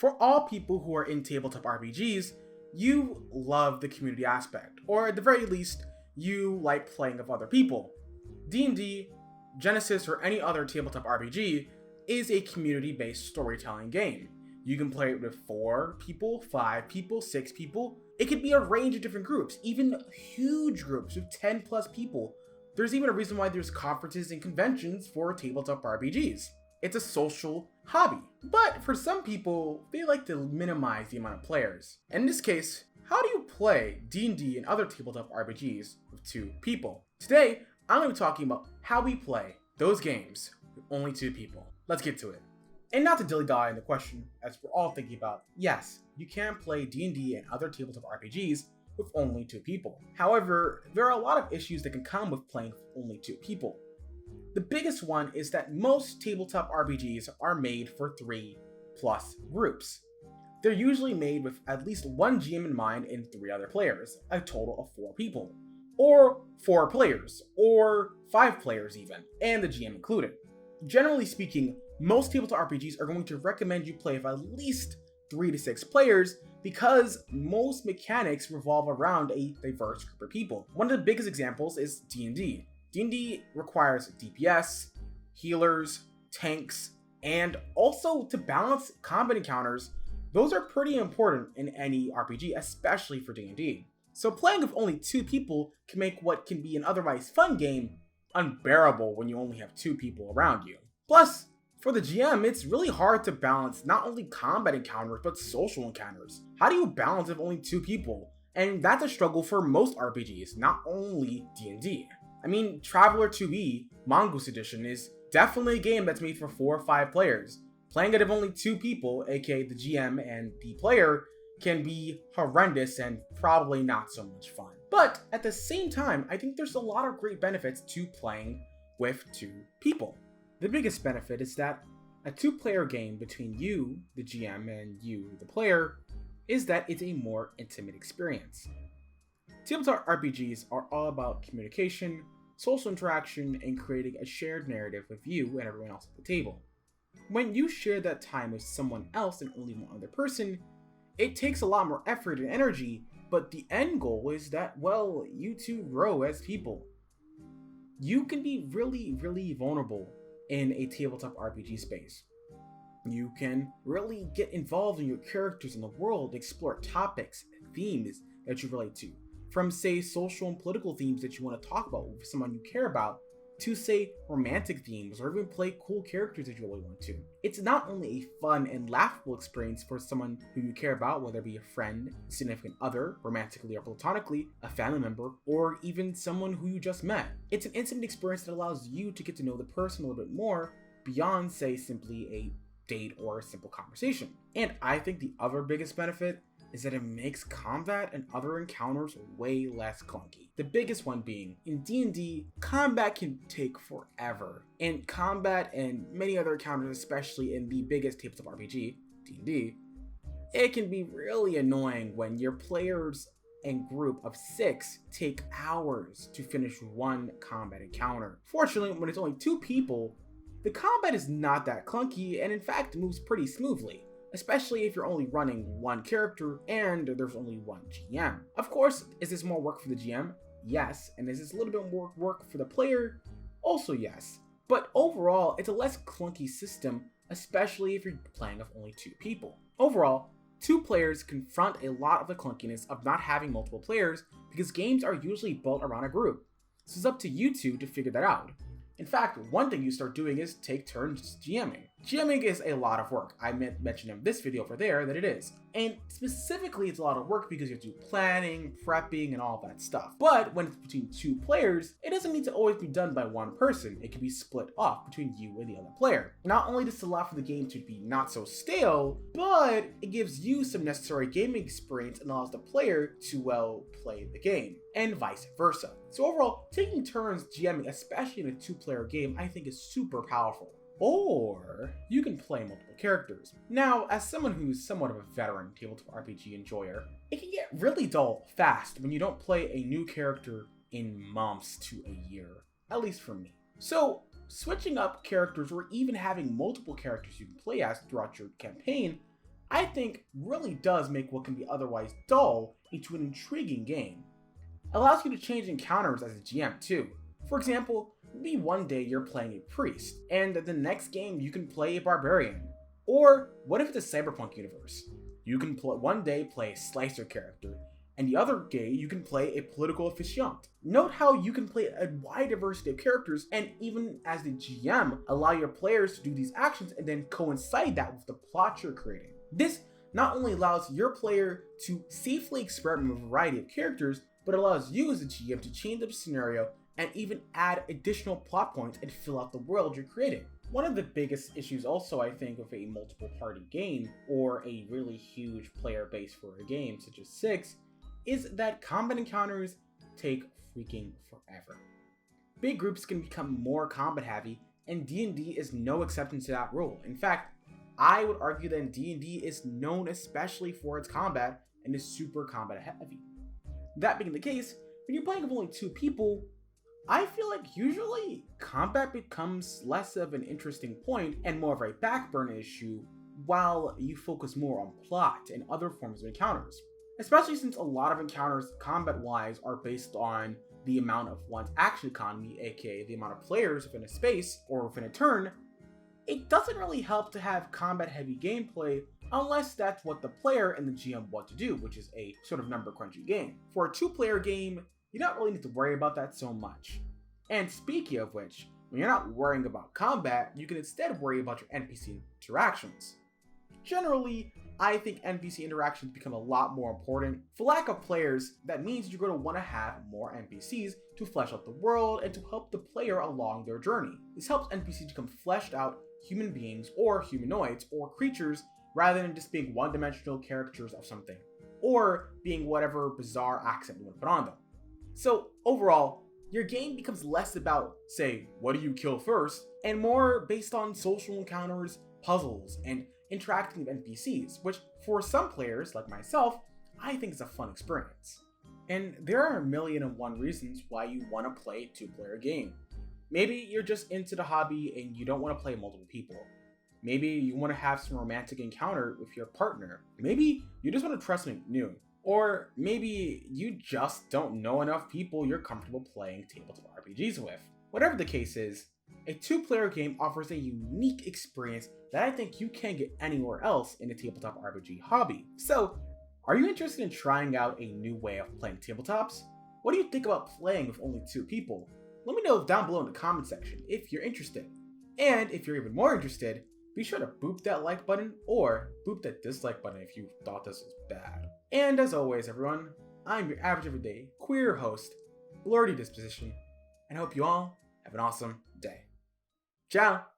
For all people who are in tabletop RPGs, you love the community aspect, or at the very least, you like playing with other people. D&D, Genesis, or any other tabletop RPG is a community-based storytelling game. You can play it with 4 people, 5 people, 6 people. It could be a range of different groups, even huge groups with 10 plus people. There's even a reason why there's conferences and conventions for tabletop RPGs. It's a social hobby. But for some people, they like to minimize the amount of players. In this case, how do you play D&D and other tabletop RPGs with 2 people? Today, I'm going to be talking about how we play those games with only 2 people. Let's get to it. And not to dilly-dally in the question, as we're all thinking about, yes, you can play D&D and other tabletop RPGs with only 2 people. However, there are a lot of issues that can come with playing with only 2 people. The biggest one is that most tabletop RPGs are made for 3+ groups. They're usually made with at least 1 GM in mind and 3 other players, a total of 4 people. Or 4 players, or 5 players even, and the GM included. Generally speaking, most tabletop RPGs are going to recommend you play with at least 3 to 6 players because most mechanics revolve around a diverse group of people. One of the biggest examples is D&D. D&D requires DPS, healers, tanks, and also to balance combat encounters. Those are pretty important in any RPG, especially for D&D. So playing with only 2 people can make what can be an otherwise fun game unbearable when you only have 2 people around you. Plus, for the GM, it's really hard to balance not only combat encounters, but social encounters. How do you balance with only 2 people? And that's a struggle for most RPGs, not only D&D. I mean, Traveler 2E, Mongoose Edition, is definitely a game that's made for 4 or 5 players. Playing it with only 2 people, aka the GM and the player, can be horrendous and probably not so much fun. But at the same time, I think there's a lot of great benefits to playing with 2 people. The biggest benefit is that a 2-player game between you, the GM, and you, the player, is that it's a more intimate experience. Tabletop RPGs are all about communication, social interaction, and creating a shared narrative with you and everyone else at the table. When you share that time with someone else and only one other person, it takes a lot more effort and energy, but the end goal is that, well, you 2 grow as people. You can be really vulnerable in a tabletop RPG space. You can really get involved in your characters in the world, explore topics and themes that you relate to. From, say, social and political themes that you want to talk about with someone you care about, to, say, romantic themes, or even play cool characters that you really want to. It's not only a fun and laughable experience for someone who you care about, whether it be a friend, significant other, romantically or platonically, a family member, or even someone who you just met. It's an intimate experience that allows you to get to know the person a little bit more beyond, say, simply a date or a simple conversation. And I think the other biggest benefit is that it makes combat and other encounters way less clunky. The biggest one being, in D&D, combat can take forever. And combat and many other encounters, especially in the biggest tabletop RPG, D&D, it can be really annoying when your players and group of 6 take hours to finish one combat encounter. Fortunately, when it's only 2 people, the combat is not that clunky and in fact moves pretty smoothly. Especially if you're only running 1 character and there's only 1 GM. Of course, is this more work for the GM? Yes. And is this a little bit more work for the player? Also yes. But overall, it's a less clunky system, especially if you're playing with only 2 people. Overall, 2 players confront a lot of the clunkiness of not having multiple players because games are usually built around a group. So it's up to you 2 to figure that out. In fact, one thing you start doing is take turns GMing. GMing is a lot of work. I mentioned in this video over there that it is. And specifically, it's a lot of work because you have to do planning, prepping, and all that stuff. But when it's between 2 players, it doesn't need to always be done by 1 person. It can be split off between you and the other player. Not only does it allow for the game to be not so stale, but it gives you some necessary gaming experience and allows the player to, well, play the game, and vice versa. So overall, taking turns GMing, especially in a 2-player game, I think is super powerful. Or you can play multiple characters. Now, as someone who's somewhat of a veteran tabletop RPG enjoyer, it can get really dull fast when you don't play a new character in months to a year, at least for me. So switching up characters or even having multiple characters you can play as throughout your campaign, I think really does make what can be otherwise dull into an intriguing game. It allows you to change encounters as a GM too. For example, maybe one day you're playing a priest, and the next game you can play a barbarian. Or what if it's a cyberpunk universe? You can one day play a slicer character, and the other day you can play a political officiant. Note how you can play a wide diversity of characters, and even as the GM, allow your players to do these actions and then coincide that with the plot you're creating. This not only allows your player to safely experiment with a variety of characters, but allows you as a GM to change the scenario and even add additional plot points and fill out the world you're creating. One of the biggest issues also, I think, with a multiple party game or a really huge player base for a game such as 6 is that combat encounters take freaking forever. Big groups can become more combat heavy, and D&D is no exception to that rule. In fact, I would argue that D&D is known especially for its combat and is super combat heavy. That being the case, when you're playing with only 2 people, I feel like usually combat becomes less of an interesting point and more of a backburner issue, while you focus more on plot and other forms of encounters. Especially since a lot of encounters combat-wise are based on the amount of one's action economy, aka the amount of players within a space or within a turn. It doesn't really help to have combat-heavy gameplay unless that's what the player and the GM want to do, which is a sort of number crunchy game. For a 2-player game, you don't really need to worry about that so much. And speaking of which, when you're not worrying about combat, you can instead worry about your NPC interactions. Generally, I think NPC interactions become a lot more important. For lack of players, that means you're going to want to have more NPCs to flesh out the world and to help the player along their journey. This helps NPCs become fleshed out human beings or humanoids or creatures rather than just being one-dimensional caricatures of something, or being whatever bizarre accent you want to put on them. So overall, your game becomes less about, say, what do you kill first, and more based on social encounters, puzzles, and interacting with NPCs, which for some players, like myself, I think is a fun experience. And there are 1,000,001 reasons why you want to play a 2-player game. Maybe you're just into the hobby and you don't want to play multiple people. Maybe you want to have some romantic encounter with your partner. Maybe you just want to try something new. Or maybe you just don't know enough people you're comfortable playing tabletop RPGs with. Whatever the case is, a 2-player game offers a unique experience that I think you can't get anywhere else in the tabletop RPG hobby. So, are you interested in trying out a new way of playing tabletops? What do you think about playing with only 2 people? Let me know down below in the comment section if you're interested. And if you're even more interested, be sure to boop that like button or boop that dislike button if you thought this was bad. And as always, everyone, I'm your average everyday queer host, Blurty Disposition, and I hope you all have an awesome day. Ciao!